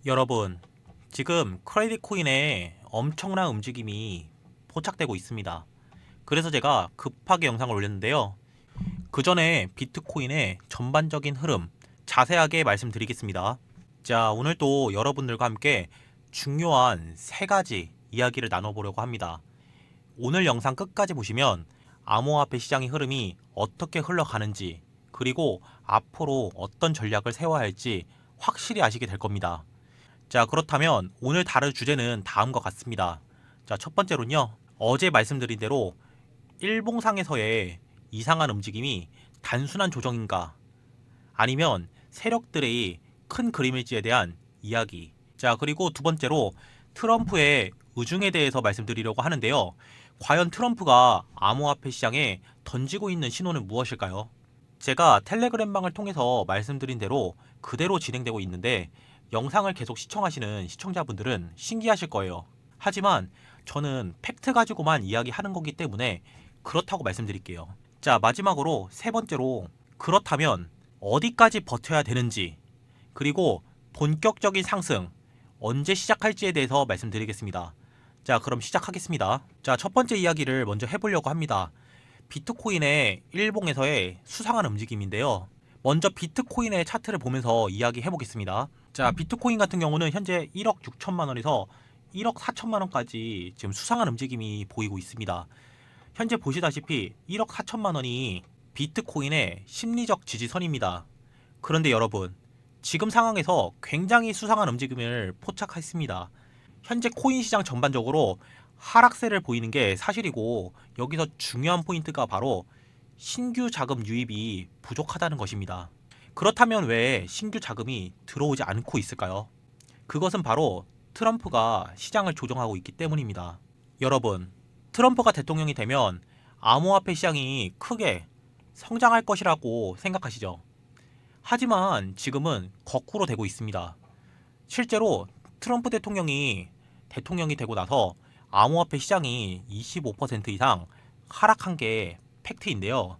여러분, 지금 크레딧 코인에 엄청난 움직임이 포착되고 있습니다. 그래서 제가 급하게 영상을 올렸는데요. 그 전에 비트코인의 전반적인 흐름 자세하게 말씀드리겠습니다. 자, 오늘 또 여러분들과 함께 중요한 세 가지 이야기를 나눠보려고 합니다. 오늘 영상 끝까지 보시면 암호화폐 시장의 흐름이 어떻게 흘러가는지, 그리고 앞으로 어떤 전략을 세워야 할지 확실히 아시게 될 겁니다. 자, 그렇다면 오늘 다룰 주제는 다음과 같습니다. 자, 첫 번째로는요. 어제 말씀드린 대로 일봉상에서의 이상한 움직임이 단순한 조정인가, 아니면 세력들의 큰 그림일지에 대한 이야기. 자, 그리고 두 번째로 트럼프의 의중에 대해서 말씀드리려고 하는데요. 과연 트럼프가 암호화폐 시장에 던지고 있는 신호는 무엇일까요? 제가 텔레그램방을 통해서 말씀드린 대로 그대로 진행되고 있는데, 영상을 계속 시청하시는 시청자분들은 신기하실 거예요. 하지만 저는 팩트 가지고만 이야기하는 거기 때문에 그렇다고 말씀드릴게요. 자, 마지막으로 세 번째로, 그렇다면 어디까지 버텨야 되는지, 그리고 본격적인 상승 언제 시작할지에 대해서 말씀드리겠습니다. 자, 그럼 시작하겠습니다. 자, 첫 번째 이야기를 먼저 해보려고 합니다. 비트코인의 일봉에서의 수상한 움직임인데요. 먼저 비트코인의 차트를 보면서 이야기해 보겠습니다. 자, 비트코인 같은 경우는 현재 1억 6천만 원에서 1억 4천만 원까지 지금 수상한 움직임이 보이고 있습니다. 현재 보시다시피 1억 4천만 원이 비트코인의 심리적 지지선입니다. 그런데 여러분, 지금 상황에서 굉장히 수상한 움직임을 포착했습니다. 현재 코인 시장 전반적으로 하락세를 보이는 게 사실이고, 여기서 중요한 포인트가 바로 신규 자금 유입이 부족하다는 것입니다. 그렇다면 왜 신규 자금이 들어오지 않고 있을까요? 그것은 바로 트럼프가 시장을 조정하고 있기 때문입니다. 여러분, 트럼프가 대통령이 되면 암호화폐 시장이 크게 성장할 것이라고 생각하시죠? 하지만 지금은 거꾸로 되고 있습니다. 실제로 트럼프 대통령이 되고 나서 암호화폐 시장이 25% 이상 하락한 게 팩트인데요.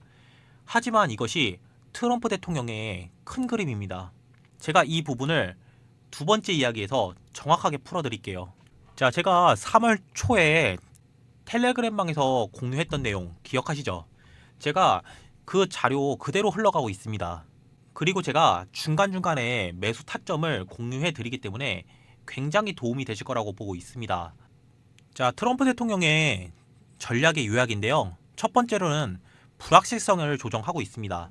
하지만 이것이 트럼프 대통령의 큰 그림입니다. 제가 이 부분을 두 번째 이야기에서 정확하게 풀어드릴게요. 자, 제가 3월 초에 텔레그램방에서 공유했던 내용 기억하시죠? 제가 그 자료 그대로 흘러가고 있습니다. 그리고 제가 중간중간에 매수 타점을 공유해 드리기 때문에 굉장히 도움이 되실 거라고 보고 있습니다. 자, 트럼프 대통령의 전략의 요약인데요. 첫 번째로는 불확실성을 조정하고 있습니다.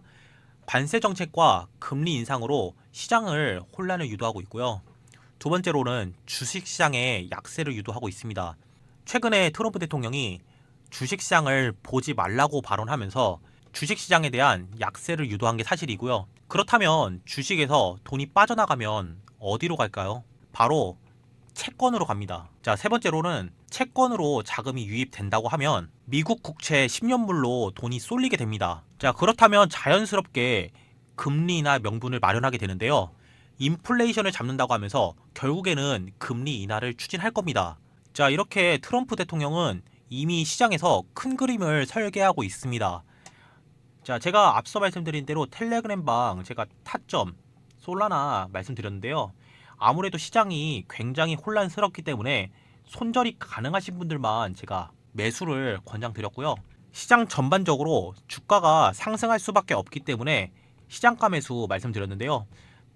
관세 정책과 금리 인상으로 시장을 혼란을 유도하고 있고요. 두 번째로는 주식 시장의 약세를 유도하고 있습니다. 최근에 트럼프 대통령이 주식 시장을 보지 말라고 발언하면서 주식 시장에 대한 약세를 유도한 게 사실이고요. 그렇다면 주식에서 돈이 빠져나가면 어디로 갈까요? 바로 채권으로 갑니다. 자, 세 번째로는 채권으로 자금이 유입된다고 하면 미국 국채 10년물로 돈이 쏠리게 됩니다. 자, 그렇다면 자연스럽게 금리나 명분을 마련하게 되는데요. 인플레이션을 잡는다고 하면서 결국에는 금리 인하를 추진할 겁니다. 자, 이렇게 트럼프 대통령은 이미 시장에서 큰 그림을 설계하고 있습니다. 자, 제가 앞서 말씀드린 대로 텔레그램방 제가 타점 솔라나 말씀드렸는데요. 아무래도 시장이 굉장히 혼란스럽기 때문에 손절이 가능하신 분들만 제가 매수를 권장드렸고요. 시장 전반적으로 주가가 상승할 수밖에 없기 때문에 시장가 매수 말씀드렸는데요.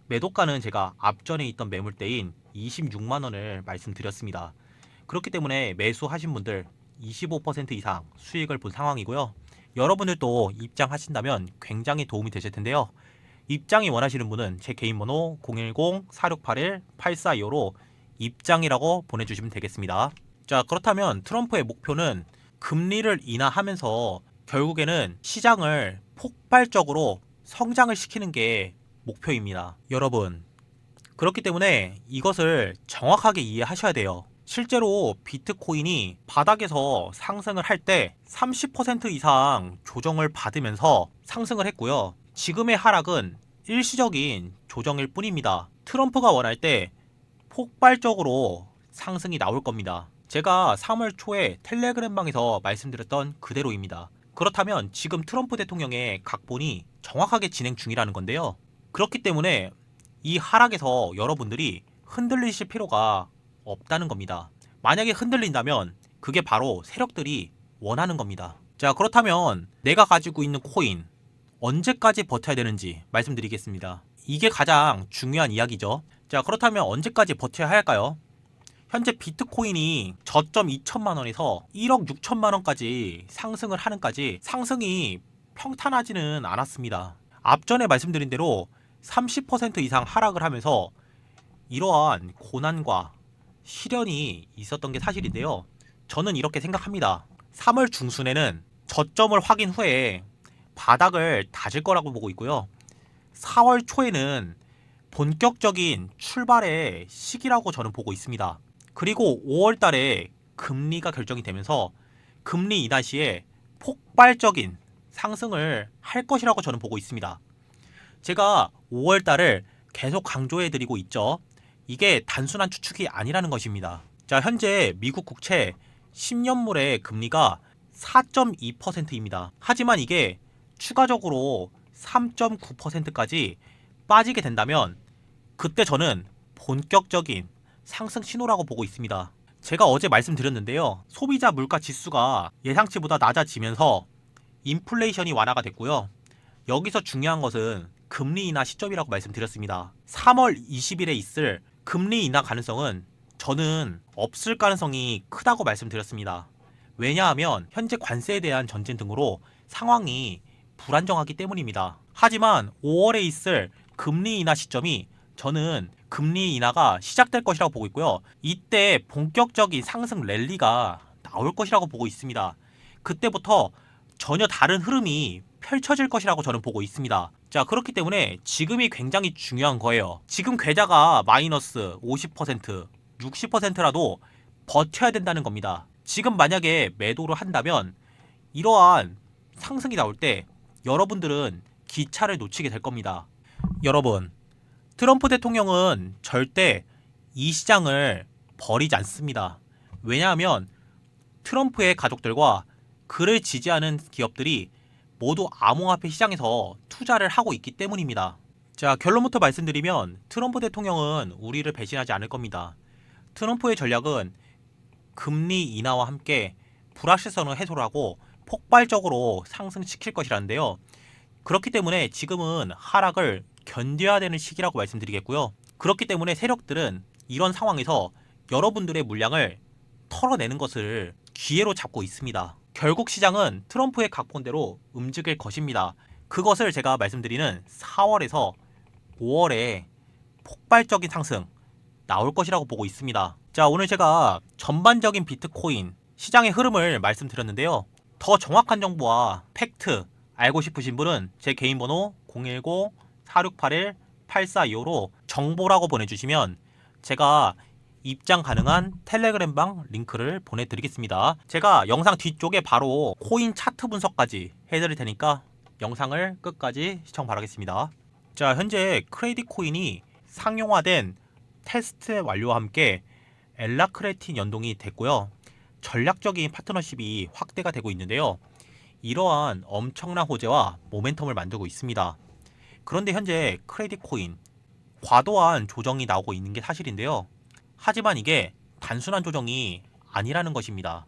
매도가는 제가 앞전에 있던 매물대인 26만 원을 말씀드렸습니다. 그렇기 때문에 매수하신 분들 25% 이상 수익을 본 상황이고요. 여러분들도 입장하신다면 굉장히 도움이 되실 텐데요. 입장이 원하시는 분은 제 개인 번호 010-4681-8425로 입장이라고 보내주시면 되겠습니다. 자, 그렇다면 트럼프의 목표는 금리를 인하하면서 결국에는 시장을 폭발적으로 성장을 시키는 게 목표입니다. 여러분, 그렇기 때문에 이것을 정확하게 이해하셔야 돼요. 실제로 비트코인이 바닥에서 상승을 할 때 30% 이상 조정을 받으면서 상승을 했고요. 지금의 하락은 일시적인 조정일 뿐입니다. 트럼프가 원할 때 폭발적으로 상승이 나올 겁니다. 제가 3월 초에 텔레그램방에서 말씀드렸던 그대로입니다. 그렇다면 지금 트럼프 대통령의 각본이 정확하게 진행 중이라는 건데요. 그렇기 때문에 이 하락에서 여러분들이 흔들리실 필요가 없다는 겁니다. 만약에 흔들린다면 그게 바로 세력들이 원하는 겁니다. 자, 그렇다면 내가 가지고 있는 코인 언제까지 버텨야 되는지 말씀드리겠습니다. 이게 가장 중요한 이야기죠. 자, 그렇다면 언제까지 버텨야 할까요? 현재 비트코인이 저점 2천만 원에서 1억 6천만 원까지 상승을 하는까지 상승이 평탄하지는 않았습니다. 앞전에 말씀드린 대로 30% 이상 하락을 하면서 이러한 고난과 시련이 있었던 게 사실인데요. 저는 이렇게 생각합니다. 3월 중순에는 저점을 확인 후에 바닥을 다질 거라고 보고 있고요. 4월 초에는 본격적인 출발의 시기라고 저는 보고 있습니다. 그리고 5월 달에 금리가 결정이 되면서 금리 인하 시에 폭발적인 상승을 할 것이라고 저는 보고 있습니다. 제가 5월 달을 계속 강조해 드리고 있죠. 이게 단순한 추측이 아니라는 것입니다. 자, 현재 미국 국채 10년물의 금리가 4.2%입니다. 하지만 이게 추가적으로 3.9%까지 빠지게 된다면 그때 저는 본격적인 상승 신호라고 보고 있습니다. 제가 어제 말씀드렸는데요. 소비자 물가 지수가 예상치보다 낮아지면서 인플레이션이 완화가 됐고요. 여기서 중요한 것은 금리 인하 시점이라고 말씀드렸습니다. 3월 20일에 있을 금리 인하 가능성은 저는 없을 가능성이 크다고 말씀드렸습니다. 왜냐하면 현재 관세에 대한 전쟁 등으로 상황이 불안정하기 때문입니다. 하지만 5월에 있을 금리 인하 시점이 저는 금리 인하가 시작될 것이라고 보고 있고요. 이때 본격적인 상승 랠리가 나올 것이라고 보고 있습니다. 그때부터 전혀 다른 흐름이 펼쳐질 것이라고 저는 보고 있습니다. 자, 그렇기 때문에 지금이 굉장히 중요한 거예요. 지금 계좌가 마이너스 50%, 60%라도 버텨야 된다는 겁니다. 지금 만약에 매도를 한다면 이러한 상승이 나올 때 여러분들은 기차를 놓치게 될 겁니다. 여러분, 트럼프 대통령은 절대 이 시장을 버리지 않습니다. 왜냐하면 트럼프의 가족들과 그를 지지하는 기업들이 모두 암호화폐 시장에서 투자를 하고 있기 때문입니다. 자, 결론부터 말씀드리면 트럼프 대통령은 우리를 배신하지 않을 겁니다. 트럼프의 전략은 금리 인하와 함께 불확실성을 해소를 하고 폭발적으로 상승시킬 것이라는데요. 그렇기 때문에 지금은 하락을 견뎌야 되는 시기라고 말씀드리겠고요. 그렇기 때문에 세력들은 이런 상황에서 여러분들의 물량을 털어내는 것을 기회로 잡고 있습니다. 결국 시장은 트럼프의 각본대로 움직일 것입니다. 그것을 제가 말씀드리는 4월에서 5월에 폭발적인 상승 나올 것이라고 보고 있습니다. 자, 오늘 제가 전반적인 비트코인 시장의 흐름을 말씀드렸는데요. 더 정확한 정보와 팩트 알고 싶으신 분은 제 개인 번호 010-4681-8425로 정보라고 보내주시면 제가 입장 가능한 텔레그램방 링크를 보내드리겠습니다. 제가 영상 뒤쪽에 바로 코인 차트 분석까지 해드릴 테니까 영상을 끝까지 시청 바라겠습니다. 자, 현재 크레딧 코인이 상용화된 테스트 완료와 함께 엘라크레틴 연동이 됐고요. 전략적인 파트너십이 확대가 되고 있는데요. 이러한 엄청난 호재와 모멘텀을 만들고 있습니다. 그런데 현재 크레딧 코인 과도한 조정이 나오고 있는 게 사실인데요. 하지만 이게 단순한 조정이 아니라는 것입니다.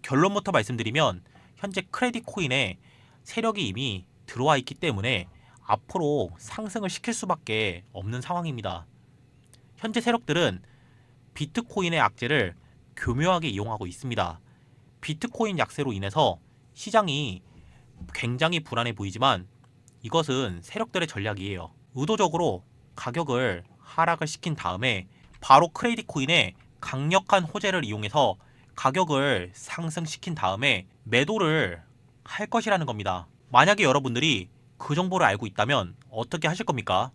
결론부터 말씀드리면 현재 크레딧 코인에 세력이 이미 들어와 있기 때문에 앞으로 상승을 시킬 수밖에 없는 상황입니다. 현재 세력들은 비트코인의 악재를 교묘하게 이용하고 있습니다. 비트코인 약세로 인해서 시장이 굉장히 불안해 보이지만 이것은 세력들의 전략이에요. 의도적으로 가격을 하락을 시킨 다음에 바로 크레딧 코인의 강력한 호재를 이용해서 가격을 상승시킨 다음에 매도를 할 것이라는 겁니다. 만약에 여러분들이 그 정보를 알고 있다면 어떻게 하실 겁니까?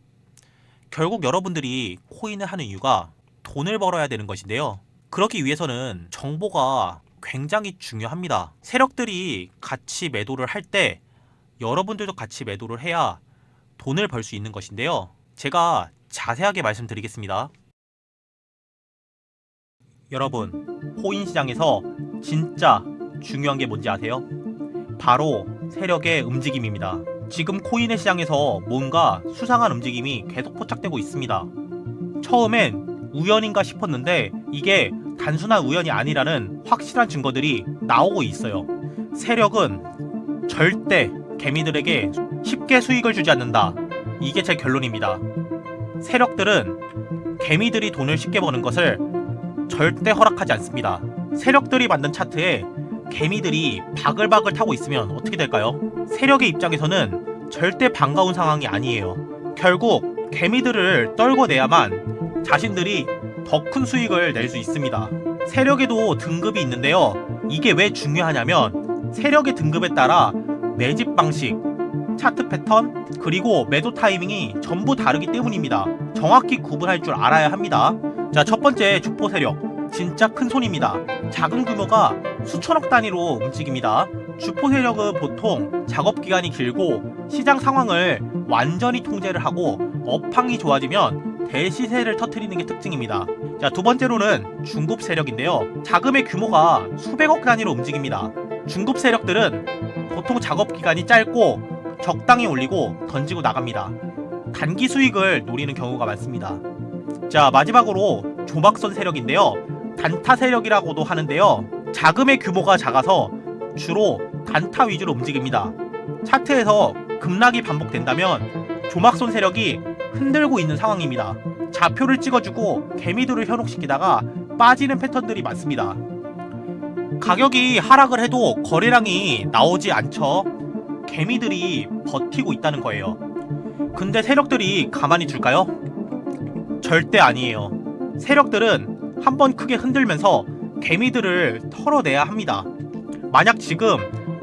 결국 여러분들이 코인을 하는 이유가 돈을 벌어야 되는 것인데요. 그렇기 위해서는 정보가 굉장히 중요합니다. 세력들이 같이 매도를 할 때 여러분들도 같이 매도를 해야 돈을 벌 수 있는 것인데요. 제가 자세하게 말씀드리겠습니다. 여러분, 코인 시장에서 진짜 중요한 게 뭔지 아세요? 바로 세력의 움직임입니다. 지금 코인의 시장에서 뭔가 수상한 움직임이 계속 포착되고 있습니다. 처음엔 우연인가 싶었는데 이게 단순한 우연이 아니라는 확실한 증거들이 나오고 있어요. 세력은 절대 개미들에게 쉽게 수익을 주지 않는다. 이게 제 결론입니다. 세력들은 개미들이 돈을 쉽게 버는 것을 절대 허락하지 않습니다. 세력들이 만든 차트에 개미들이 바글바글 타고 있으면 어떻게 될까요? 세력의 입장에서는 절대 반가운 상황이 아니에요. 결국 개미들을 떨궈내야만 자신들이 더 큰 수익을 낼 수 있습니다. 세력에도 등급이 있는데요. 이게 왜 중요하냐면 세력의 등급에 따라 매집 방식, 차트 패턴, 그리고 매도 타이밍이 전부 다르기 때문입니다. 정확히 구분할 줄 알아야 합니다. 자, 첫 번째 주포 세력. 진짜 큰 손입니다. 작은 규모가 수천억 단위로 움직입니다. 주포 세력은 보통 작업 기간이 길고 시장 상황을 완전히 통제를 하고 업황이 좋아지면 대시세를 터뜨리는 게 특징입니다. 자, 두 번째로는 중급 세력인데요. 자금의 규모가 수백억 단위로 움직입니다. 중급 세력들은 보통 작업 기간이 짧고 적당히 올리고 던지고 나갑니다. 단기 수익을 노리는 경우가 많습니다. 자, 마지막으로 조막선 세력인데요. 단타 세력이라고도 하는데요. 자금의 규모가 작아서 주로 단타 위주로 움직입니다. 차트에서 급락이 반복된다면 조막선 세력이 흔들고 있는 상황입니다. 좌표를 찍어주고 개미들을 현혹시키다가 빠지는 패턴들이 많습니다. 가격이 하락을 해도 거래량이 나오지 않죠. 개미들이 버티고 있다는 거예요. 근데 세력들이 가만히 둘까요? 절대 아니에요. 세력들은 한번 크게 흔들면서 개미들을 털어내야 합니다. 만약 지금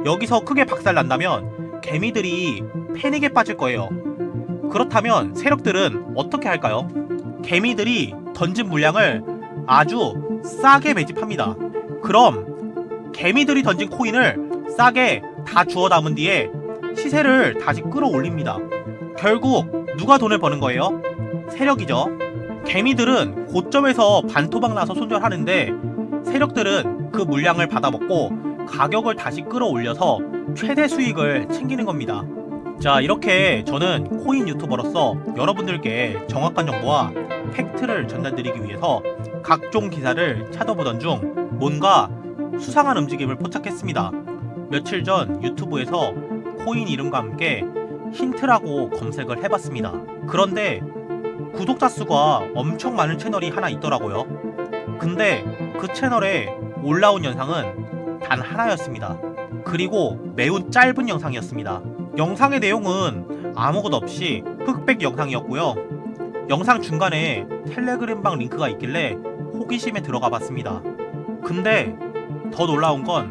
여기서 크게 박살난다면 개미들이 패닉에 빠질 거예요. 그렇다면 세력들은 어떻게 할까요? 개미들이 던진 물량을 아주 싸게 매집합니다. 그럼 개미들이 던진 코인을 싸게 다 주워 담은 뒤에 시세를 다시 끌어올립니다. 결국 누가 돈을 버는 거예요? 세력이죠. 개미들은 고점에서 반토막 나서 손절하는데 세력들은 그 물량을 받아먹고 가격을 다시 끌어올려서 최대 수익을 챙기는 겁니다. 자, 이렇게 저는 코인 유튜버로서 여러분들께 정확한 정보와 팩트를 전달드리기 위해서 각종 기사를 찾아보던 중 뭔가 수상한 움직임을 포착했습니다. 며칠 전 유튜브에서 코인 이름과 함께 힌트라고 검색을 해봤습니다. 그런데 구독자 수가 엄청 많은 채널이 하나 있더라고요. 근데 그 채널에 올라온 영상은 단 하나였습니다. 그리고 매우 짧은 영상이었습니다. 영상의 내용은 아무것도 없이 흑백 영상이었고요. 영상 중간에 텔레그램방 링크가 있길래 호기심에 들어가 봤습니다. 근데 더 놀라운 건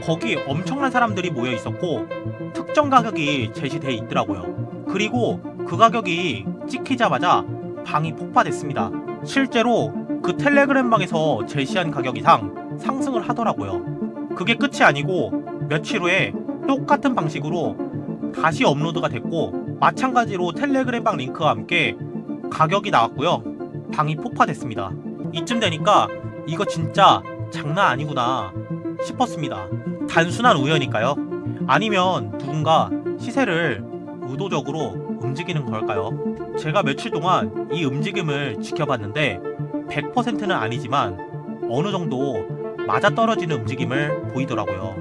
거기 엄청난 사람들이 모여 있었고 특정 가격이 제시되어 있더라고요. 그리고 그 가격이 찍히자마자 방이 폭파됐습니다. 실제로 그 텔레그램방에서 제시한 가격 이상 상승을 하더라고요. 그게 끝이 아니고 며칠 후에 똑같은 방식으로 다시 업로드가 됐고 마찬가지로 텔레그램방 링크와 함께 가격이 나왔고요. 방이 폭파됐습니다. 이쯤 되니까 이거 진짜 장난 아니구나 싶었습니다. 단순한 우연일까요? 아니면 누군가 시세를 의도적으로 움직이는 걸까요? 제가 며칠 동안 이 움직임을 지켜봤는데 100%는 아니지만 어느 정도 맞아떨어지는 움직임을 보이더라고요.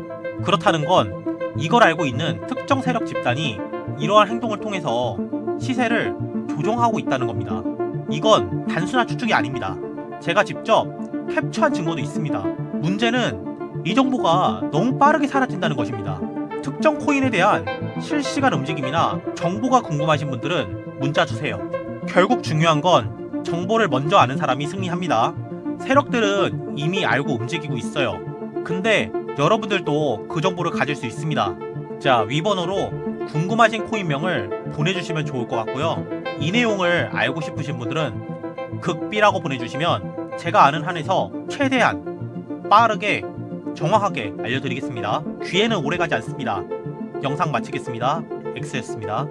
그렇다는 건 이걸 알고 있는 특정 세력 집단이 이러한 행동을 통해서 시세를 조종하고 있다는 겁니다. 이건 단순한 추측이 아닙니다. 제가 직접 캡처한 증거도 있습니다. 문제는 이 정보가 너무 빠르게 사라진다는 것입니다. 특정 코인에 대한 실시간 움직임이나 정보가 궁금하신 분들은 문자 주세요. 결국 중요한 건 정보를 먼저 아는 사람이 승리합니다. 세력들은 이미 알고 움직이고 있어요. 근데 여러분들도 그 정보를 가질 수 있습니다. 자, 위번호로 궁금하신 코인명을 보내주시면 좋을 것 같고요. 이 내용을 알고 싶으신 분들은 극비라고 보내주시면 제가 아는 한에서 최대한 빠르게 정확하게 알려드리겠습니다. 귀에는 오래가지 않습니다. 영상 마치겠습니다. 엑스였습니다.